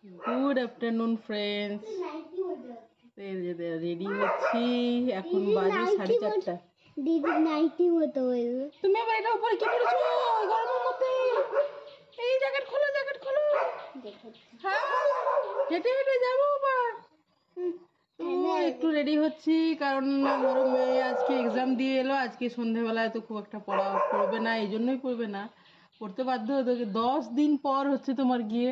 Good afternoon friends. Ready হচ্ছি, এখন বাজে 4:30। দিদি নাইটি মতো হইলো। তুমি আবার এটা উপরে কি পরেছো গরমের মধ্যে? এই জ্যাকেট খোলো, জ্যাকেট খোলো। হ্যাঁ, হেঁটে হেঁটে যাবো বা তো একটু রেডি হচ্ছি, কারণ বড় মেয়ে আজকে এক্সাম দিয়ে এলো। আজকে সন্ধেবেলায় তো খুব একটা পড়া পড়বে না, এই জন্যই পড়বে না, পড়তে বাধ্য হতো। 10 দিন পর হচ্ছে তোমার গিয়ে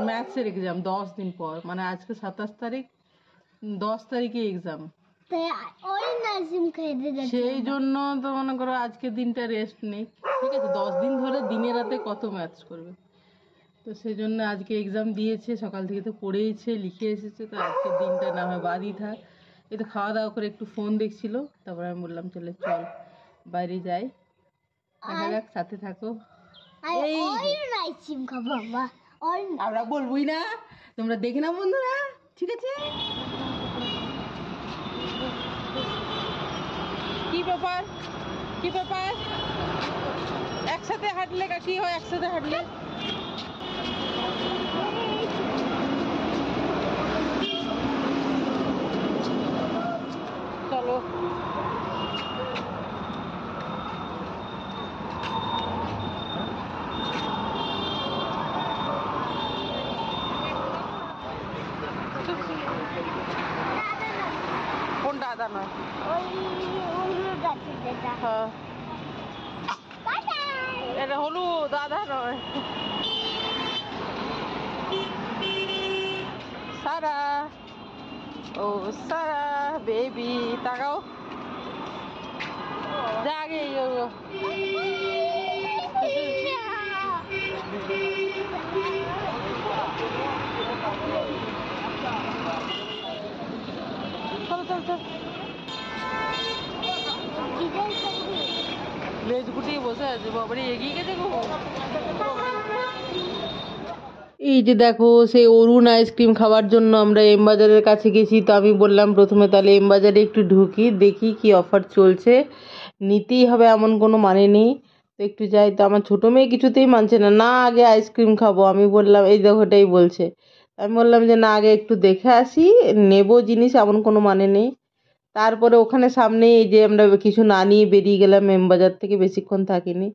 ম্যাথসের এক্সাম। 10 দিন পর, মানে আজকে 27 তারিখ, 10 তারিখে এক্সাম। সেই জন্য তো মনে করো আজকে দিনটা রেস্ট নেই, ঠিক আছে? 10 দিন ধরে দিনে রাতে কত ম্যাথস করবে, তো সেই জন্য আজকে এক্সাম দিয়েছে, সকাল থেকে তো পড়েইছে, লিখে এসেছে, তো আজকে দিনটা না হয় বাদই থাক। এই তো খাওয়া দাওয়া করে একটু ফোন দেখছিল, তারপরে আমি বললাম চলে চল বাইরে যাই, দেখা যাক, সাথে থাকো। আমরা বলবই না, তোমরা দেখে না বন্ধুরা, ঠিক আছে? কি ব্যাপার, কি ব্যাপার? একসাথে হাঁটলে কি হয়? একসাথে হাঁটলে চলো। কোনটা আদা নয়? হ্যাঁ, এটা হলুদ, আদা নয়। সারা, ও সারা বেবি, তাকাও, যা আগে চলো চলো চলো। লেজ গুটিয়ে বসে আছে, বাবারে এগিয়ে গেছে গো। এই যে দেখো, সেই অরুণ আইসক্রিম খাওয়ার জন্য আমরা এম বাজারের কাছে গেছি। তো আমি বললাম প্রথমে তাহলে এম বাজারে একটু ঢুকি, দেখি কি অফার চলছে, নিতেই হবে এমন কোনো মানে নেই, তো একটু যাই। তো আমার ছোটো মেয়ে কিছুতেই মানছে না, না আগে আইসক্রিম খাবো। আমি বললাম, এই দেখো এটাই বলছে। আমি বললাম যে না, আগে একটু দেখে আসি, নেব জিনিস এমন কোনো মানে নেই। তারপরে ওখানে সামনে এই যে আমরা কিছু না নিয়ে বেরিয়ে গেলাম এম বাজার থেকে, বেশিক্ষণ থাকিনি।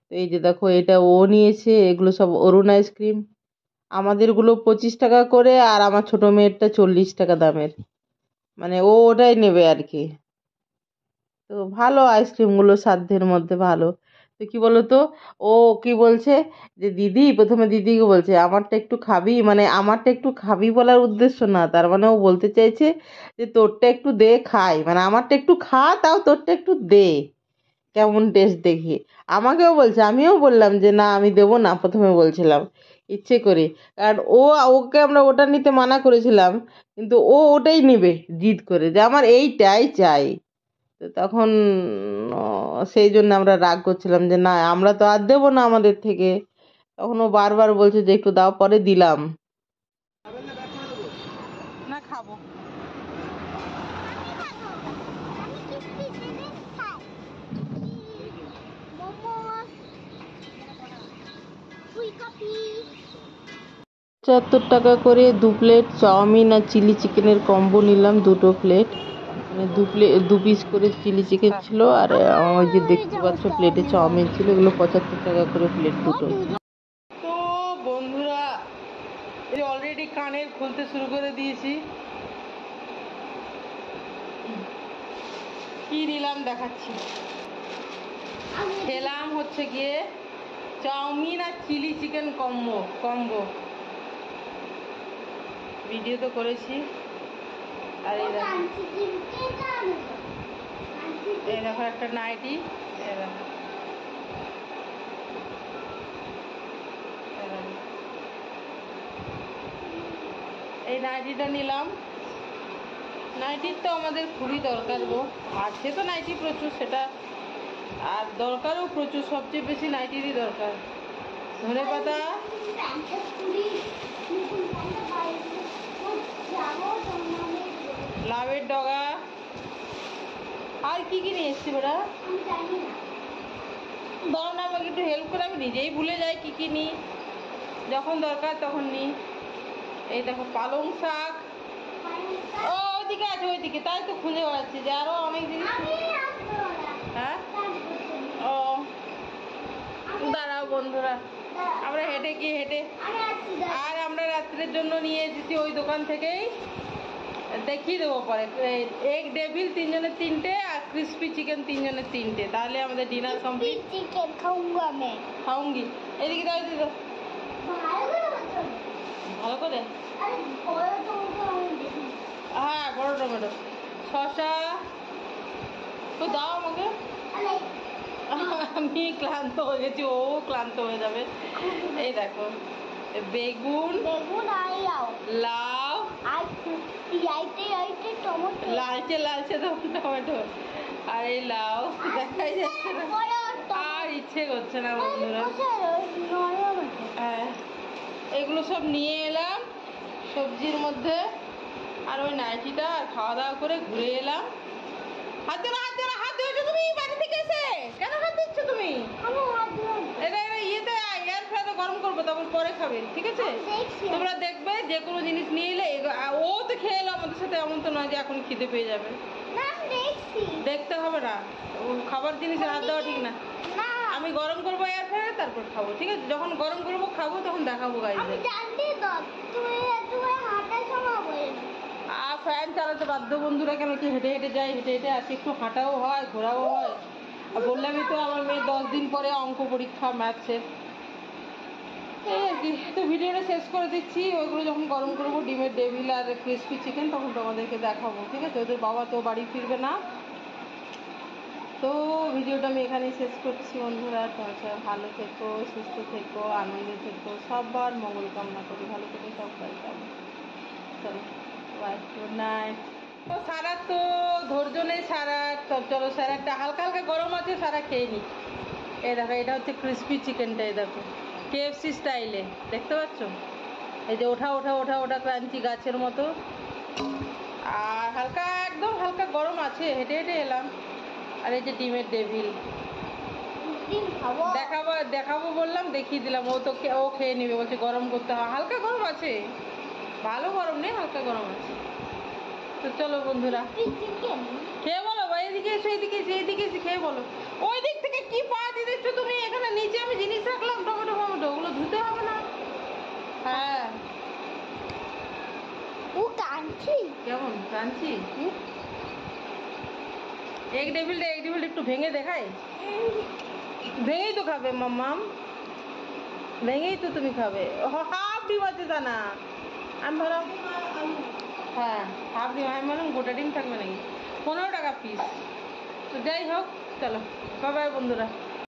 তো এই যে দেখো, এটা ও নিয়েছে, এগুলো সব অরুণ আইসক্রিম। আমাদেরগুলো 25 টাকা করে, আর আমার ছোটো মেয়েরটা 40 টাকা দামের, মানে ও ওটাই নেবে আর কি। তো ভালো আইসক্রিমগুলো, সাধ্যের মধ্যে ভালো। তো কি বলতো, ও কি বলছে যে দিদি, প্রথমে দিদিকে বলছে আমারটা একটু খাবি, মানে আমারটা একটু খাবি বলার উদ্দেশ্য না, তার মানে ও বলতে চাইছে যে তোরটা একটু দে খাই, মানে আমারটা একটু খা, তাও তোরটা একটু দে, কেমন টেস্ট দেখি। আমাকেও বলছে, আমিও বললাম যে না আমি দেবো না, প্রথমে বলছিলাম ইচ্ছে করে, কারণ ওকে আমরা ওটা নিতে মানা করেছিলাম, কিন্তু ও ওটাই নেবে জিদ করে, যে আমার এইটাই চাই। তো তখন সেই জন্য আমরা রাগ করছিলাম যে না আমরা তো আর দেবো না আমাদের থেকে। তখন ও বারবার বলছে যে একটু দাও, পরে দিলাম। না খাবো, টাকা করে 2 প্লেট চাউমিন আর চিলি চিকেনের কম্বো নিলাম, 2টো প্লেট, মানে 2 পিস করে চিলি চিকেন ছিল, আর ওই যে দেখতে পাচ্ছ প্লেটে চাউমিন ছিল, এগুলো 75 টাকা করে প্লেট দুটো। তো বন্ধুরা, এই অলরেডি কানের খুলতে শুরু করে দিয়েছি। কি নিলাম দেখাচ্ছি। খেলাম হচ্ছে গিয়ে চাউমিন আর চিলি চিকেন কম্বো, ভিডিও তো করেছি। আর এই দেখো একটা নাইটি, এই নাইটিটা নিলাম। নাইটির তো আমাদের খুবই দরকার গো, আছে তো নাইটি প্রচুর, সেটা আর দরকারও প্রচুর, সবচেয়ে বেশি নাইটিরই দরকার। ধনে পাতা, লাভের ডগা, আর কি কি নিয়ে এসছি ওরা, দাও না আমাকে একটু হেল্প করে, আমি নিজেই ভুলে যাই কি কি নিই, যখন দরকার তখন নিই। এই দেখো পালং শাক। ও ওইদিকে আছে, ওইদিকে, তাই তো খুঁজে বেড়াচ্ছি যে আরো অনেক জিনিস। হ্যাঁ, ও দাঁড়াও বন্ধুরা, আমরা হেঁটে গিয়ে হেঁটে, আর আমরা রাত্রের জন্য নিয়ে এসেছি ওই দোকান থেকেই, দেখিয়ে দেবো পরে। এগ ডেভিল 3 জনের 3টে, আর ক্রিস্পি চিকেন 3 জনের 3টে, তাহলে আমাদের ডিনার কমপ্লিট। চিকেন খাऊंगा मैं। খাউঙ্গি। এদিকে দাও, এদিকে দাও। ভালো করে। अरे बड़ा टमाटो আমি দেখি। হ্যাঁ, বড় টমেটো, শসা তো দাও আমাকে। আরে আমি ক্লান্ত হয়ে গেছি, ও ক্লান্ত হয়ে যাবে। এই দেখো, বেগুন, বেগুন আর লাউ লাউ, আর আইতে টমেটো লালচে লালচে টমেটো, আর এই লাউ দেখাই যাচ্ছে না, আর ইচ্ছে করছে না বন্ধুরা। হ্যাঁ, এগুলো সব নিয়ে এলাম সবজির মধ্যে, আর ওই নাইটিটা, আর খাওয়া দাওয়া করে ঘুরে এলাম। হাত ধরো, হাত ধরো, হাত ধরেছো তুমি বাড়ি থেকে এসে? কেন হাত দিচ্ছ তুমি? এটা ইয়েতে এয়ার ফ্রায়ারে গরম করবো, তারপর পরে খাবে, ঠিক আছে? তোমরা দেখবে যে কোনো জিনিস নিয়ে এলে, ও তো খেয়ে এলো আমাদের সাথে, এমন তো নয় যে এখন খিদে পেয়ে যাবে। দেখতে হবে না, ও খাবার জিনিসে হাত দেওয়া ঠিক না। আমি গরম করবো এয়ার ফ্রায়ারে, তারপর খাবো, ঠিক আছে? যখন গরম করবো খাবো, তখন দেখাবো গাইজদের। আর ফ্যান চালাতে বাধ্য বন্ধুরা, কেন কি হেঁটে হেঁটে যাই, হেঁটে হেঁটে আসি, একটু হাঁটাও হয়, ঘোরাও হয়। আর বললামই তো, আমার মেয়ে 10 দিন পরে অঙ্ক পরীক্ষা ম্যাথসের। এই আর কি, তো ভিডিওটা শেষ করে দিচ্ছি। ওইগুলো যখন গরম করবো, ডিমের ডেভিল আর ক্রিস্পি চিকেন, তখন তোমাদেরকে দেখাবো, ঠিক আছে? ওদের বাবা তো বাড়ি ফিরবে না, তো ভিডিওটা আমি এখানেই শেষ করছি বন্ধুরা। তোমার ভালো থেকো, সুস্থ থেকো, আনন্দে থেকো, সবার মঙ্গল কামনা করি, ভালো থেকো সবাই। চলো বাই, গুড নাইট। তো সারা তো ধৈর্য নেই, সারা চলো, সারাটা হালকা হালকা গরম আছে, সারা খেয়ে নি। এই দেখো, এটা হচ্ছে ক্রিস্পি চিকেনটা, এই দেখো কেএফসি স্টাইলে, দেখতে পাচ্ছ? এই যে ওঠা ওঠা ওঠা ওঠা ক্রাঞ্চি গাছের মতো, আর হালকা, একদম হালকা গরম আছে, হেঁটে হেঁটে এলাম। আর এই যে ডিমের ডেভিল, দেখাবো দেখাবো বললাম, দেখিয়ে দিলাম। ও তো ও খেয়ে নেবে, বলছে গরম করতে হয়, হালকা গরম আছে, ভালো গরম নেই, হালকা গরম আছে। তো চলো বন্ধুরা, খেয়ে বলো ভাই, এদিকে এসো, এদিকে এসে, এদিকে এসে খেয়ে বলো। ওই দিক থেকে কি পা দিয়ে দিচ্ছ তুমি? এখানে নিচে আমি জিনিস রাখলাম, টমেটো ফমেটো, ওগুলো ধুতে হবে না? হ্যাঁ, ও কাঞ্চি কেমন কাঞ্চি? এগ ডেভিলটা একটু ভেঙে দেখাই, ভেঙেই তো খাবে মাম্মাম, ভেঙেই তো তুমি খাবে। হাফ ডিম আছে তা না, আমি ভাবলাম, হ্যাঁ হাফ ডিম, আমি ভাবলাম গোটা ডিম থাকবে নাকি। 15 টাকা পিস। তো যাই হোক, চলো বাই বাই বন্ধুরা।